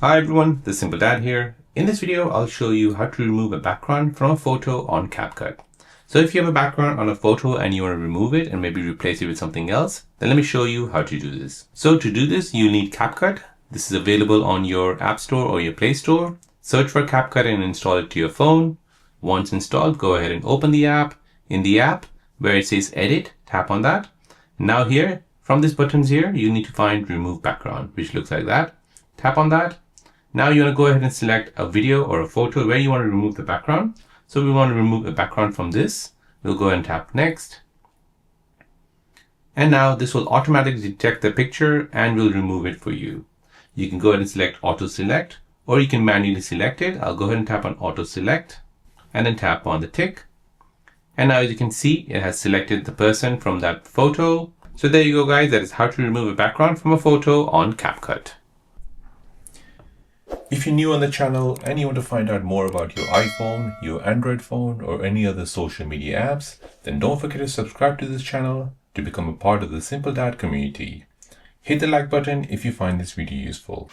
Hi everyone, this is Simple Dad here. In this video, I'll show you how to remove a background from a photo on Capcut. So if you have a background on a photo and you want to remove it and maybe replace it with something else, then let me show you how to do this. So to do this, you need Capcut. This is available on your App Store or your Play Store. Search for Capcut and install it to your phone. Once installed, go ahead and open the app. In the app, where it says Edit, tap on that. Now here, from these buttons here, you need to find Remove Background, which looks like that. Tap on that. Now you want to go ahead and select a video or a photo where you want to remove the background. So we want to remove a background from this. We'll go ahead and tap Next. And now this will automatically detect the picture and will remove it for you. You can go ahead and select Auto Select, or you can manually select it. I'll go ahead and tap on Auto Select and then tap on the tick. And now as you can see, it has selected the person from that photo. So there you go, guys. That is how to remove a background from a photo on Capcut. If you're new on the channel and you want to find out more about your iPhone, your Android phone, or any other social media apps, then don't forget to subscribe to this channel to become a part of the Simple Dad community. Hit the like button if you find this video useful.